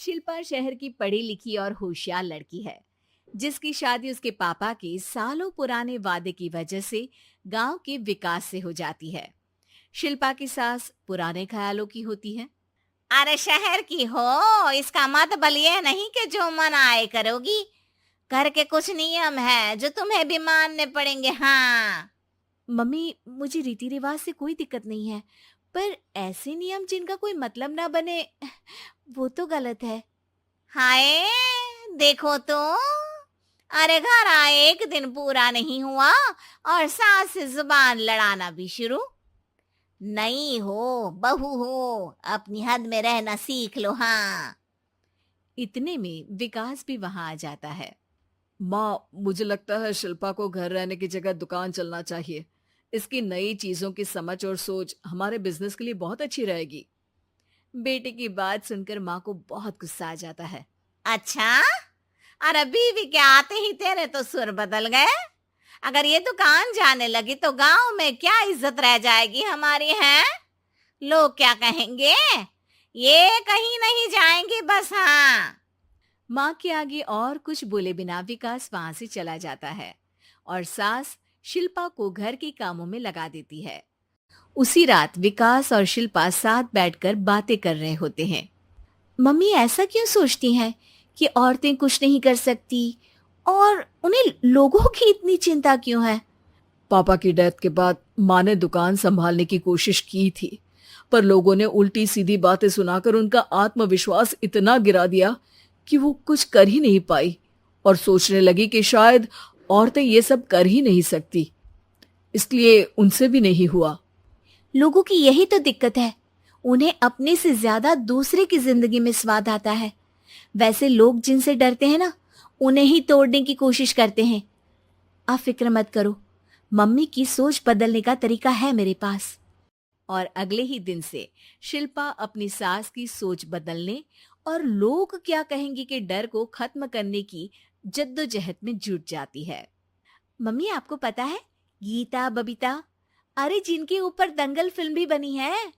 शिल्पा शहर की पढ़ी लिखी और होशियार लड़की है, जिसकी शादी उसके पापा के सालों पुराने वादे की वजह से गांव के विकास से हो जाती है। शिल्पा की सास पुराने ख्यालों की होती है। अरे शहर की हो, इसका मतलब ये नहीं कि जो मन आए करोगी। घर के कुछ नियम है जो तुम्हें भी मानने पड़ेंगे। हाँ। मम्मी, मुझे रीति रिवाज से कोई दिक्कत नहीं है, पर ऐसे नियम जिनका कोई मतलब ना बने, वो तो गलत है। हाय, देखो तो। अरे घर आए एक दिन पूरा नहीं हुआ और सास से जुबान लड़ाना भी शुरू। नहीं हो, बहू हो, अपनी हद में रहना सीख लो। हाँ। इतने में विकास भी वहां आ जाता है। माँ, मुझे लगता है शिल्पा को घर रहने की जगह दुकान चलना चाहिए। इसकी नई चीजों की समझ और सोच हमारे बिजनेस के लिए बहुत अच्छी रहेगी। बेटे की बात सुनकर माँ को बहुत गुस्सा आ जाता है। अच्छा, अरे बीवी के आते ही तेरे तो सुर बदल गए। अगर ये दुकान जाने लगी तो गांव में क्या इज्जत रह जाएगी हमारी है। लोग क्या कहेंगे। ये कहीं नहीं जाएंगी बस। हाँ। माँ के आगे और कुछ बोले बिना विकास वहां से चला जाता है और सास शिल्पा को घर के कामों में लगा देती है। उसी रात विकास और शिल्पा साथ बैठकर बातें कर रहे होते हैं। मम्मी ऐसा क्यों सोचती हैं कि औरतें कुछ नहीं कर सकती, और उन्हें लोगों की इतनी चिंता क्यों है? पापा की डेथ के बाद माँ ने दुकान संभालने की कोशिश की थी, पर लोगों ने उल्टी सीधी बातें सुनाकर उनका आत्मविश्वास इतना गिरा दिया कि वो कुछ कर ही नहीं पाई और सोचने लगी कि शायद औरतें ये सब कर ही नहीं सकती। इसलिए उनसे भी नहीं हुआ। लोगों की यही तो दिक्कत है, उन्हें अपने से ज्यादा दूसरे की जिंदगी में स्वाद आता है। वैसे लोग जिनसे डरते हैं ना, उन्हें ही तोड़ने की कोशिश करते हैं। आप फिक्र मत करो, मम्मी की सोच बदलने का तरीका है मेरे पास। और अगले ही दिन से शिल्पा अपनी सास की सोच बदलने और लोग क्या कहेंगे के डर को खत्म करने की जद्दोजहद में जुट जाती है। मम्मी, आपको पता है, गीता बबीता, अरे जिनके ऊपर दंगल फिल्म भी बनी है,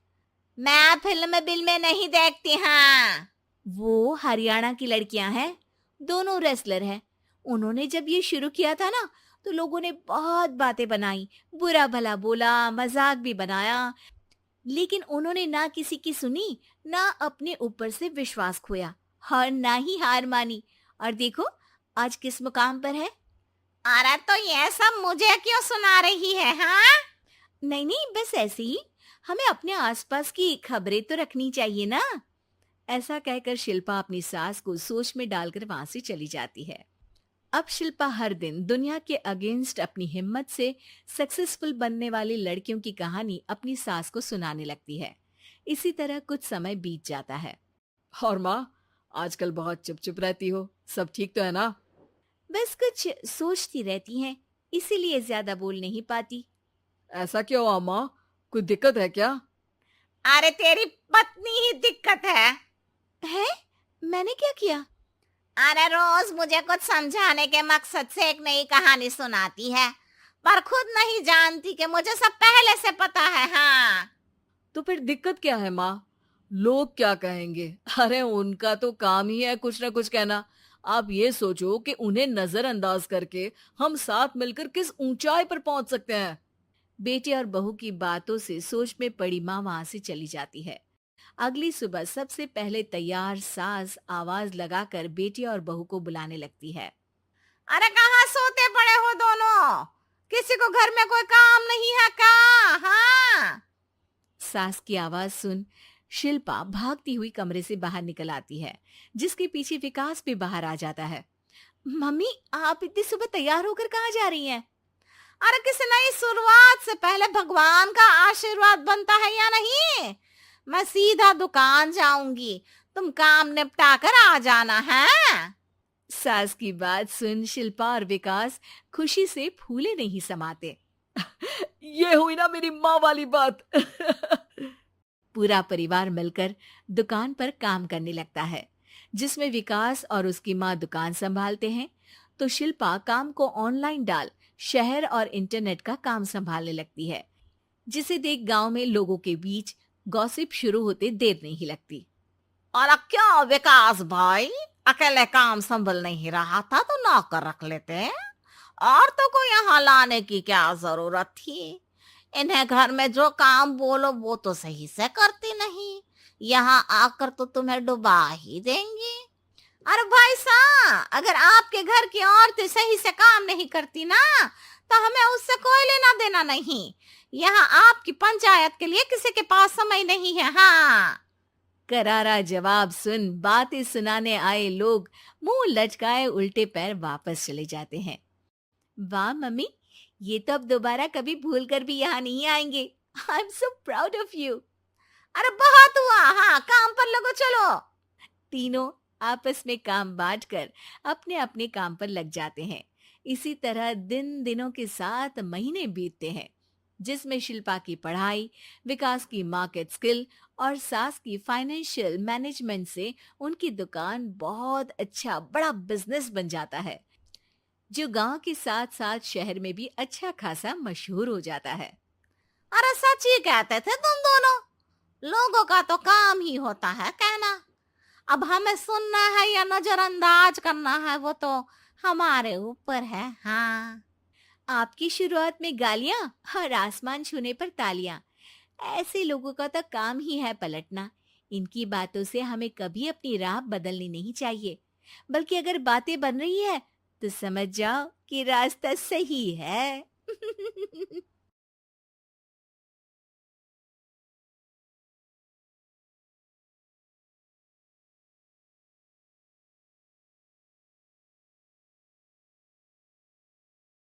मैं फिल्म बिल में नहीं देखती। हाँ। वो हरियाणा की लड़कियां हैं। दोनों रेसलर हैं। उन्होंने जब ये शुरू किया था ना, तो लोगों ने बहुत बातें बनाई, बुरा भला बोला, मजाक भी बनाया, लेकिन उन्होंने ना किसी की सुनी, ना अपने ऊपर से विश्वास खोया और ना ही हार मानी। और देखो आज किस मुकाम पर है। अरे तो ये सब मुझे क्यों सुना रही है। हाँ। नहीं नहीं, बस ऐसे ही, हमें अपने आसपास की खबरें तो रखनी चाहिए ना। ऐसा कहकर शिल्पा अपनी सास को सोच में डालकर वहां से चली जाती है। अब शिल्पा हर दिन दुनिया के अगेंस्ट अपनी हिम्मत से सक्सेसफुल बनने वाली लड़कियों की कहानी अपनी सास को सुनाने लगती है। इसी तरह कुछ समय बीत जाता है। और माँ, आजकल बहुत चुप चुप रहती हो, सब ठीक तो है ना? बस कुछ सोचती रहती हैं, इसीलिए ज्यादा बोल नहीं पाती। ऐसा क्यों हुआ माँ? कोई दिक्कत है क्या? अरे तेरी पत्नी ही दिक्कत है? मैंने क्या किया? अरे रोज मुझे कुछ समझाने के मकसद से एक नई कहानी सुनाती है, पर खुद नहीं जानती कि मुझे सब पहले से पता है। हाँ। तो फिर दिक्कत क्या है माँ? लोग क्या कहेंगे? अरे उनका तो काम ही है कुछ ना कुछ कहना। आप ये सोचो कि उन्हें नजरअंदाज करके हम साथ मिलकर किस ऊंचाई पर पहुंच सकते हैं। बेटे और बहू की बातों से सोच में पड़ी माँ वहां से चली जाती है। अगली सुबह सबसे पहले तैयार सास आवाज लगाकर बेटी और बहू को बुलाने लगती है। अरे कहाँ सोते पड़े हो दोनों? किसी को घर में कोई काम नहीं है क्या? हाँ। सास की आवाज सुन शिल्पा भागती हुई कमरे से बाहर निकल आती है, जिसके पीछे विकास भी बाहर आ जाता है। मम्मी, आप इतनी सुबह तैयार होकर कहाँ जा रही हैं? अरे किसी नई शुरुआत से पहले भगवान का आशीर्वाद बनता है या नहीं? मैं सीधा दुकान जाऊंगी, तुम काम निपटा कर आ जाना है। सास की बात सुन शिल्पा और विकास खुशी से फूले नहीं समाते। ये हुई ना मेरी माँ वाली बात। पूरा परिवार मिलकर दुकान पर काम करने लगता है, जिसमें विकास और उसकी माँ दुकान संभालते हैं, तो शिल्पा काम को ऑनलाइन डाल शहर और इंटरनेट का काम संभालने लगती है, जिसे देख गांव में लोगों के बीच गॉसिप शुरू होते देर नहीं लगती। और क्या विकास भाई, अकेले काम संभल नहीं रहा था तो नौकर रख लेते। औरतों को यहाँ लाने की क्या जरूरत थी? इन्हें घर में जो काम बोलो वो तो सही से करती नहीं, यहाँ आकर तो तुम्हें डुबा ही देंगी। अरे भाई साहब, अगर आपके घर की औरतें सही से काम नहीं करती ना, तो हमें उससे कोई लेना देना नहीं। यहाँ आपकी पंचायत के लिए किसी के पास समय नहीं है। हाँ, करारा जवाब सुन बातें सुनाने आए लोग मुंह लटकाए उल्टे पैर वापस चले जाते हैं। वाह मम्मी, ये तो अब दोबारा कभी भूल कर भी यहाँ नहीं आएंगे। I am so proud of you. अरे बहुत हुआ, हाँ काम पर लगो चलो। तीनों आपस में काम बांटकर अपने अपने काम पर लग जाते हैं। इसी तरह दिन दिनों के साथ महीने बीतते हैं, जिसमें शिल्पा की पढ़ाई, विकास की मार्केट स्किल और सास की फाइनेंशियल मैनेजमेंट से उनकी दुकान बहुत अच्छा बड़ा बिजनेस बन जाता है, जो गांव के साथ साथ शहर में भी अच्छा खासा मशहूर हो जाता है। अरे सच ही कहते थे तुम दोनों, लोगों का तो काम ही होता है कहना। अब हमें सुनना है या नजरअंदाज करना है वो तो हमारे ऊपर है। हाँ, आपकी शुरुआत में गालियां और आसमान छूने पर तालियां, ऐसे लोगों का तो काम ही है पलटना। इनकी बातों से हमें कभी अपनी राह बदलनी नहीं चाहिए, बल्कि अगर बातें बन रही है तो समझ जाओ कि रास्ता सही है।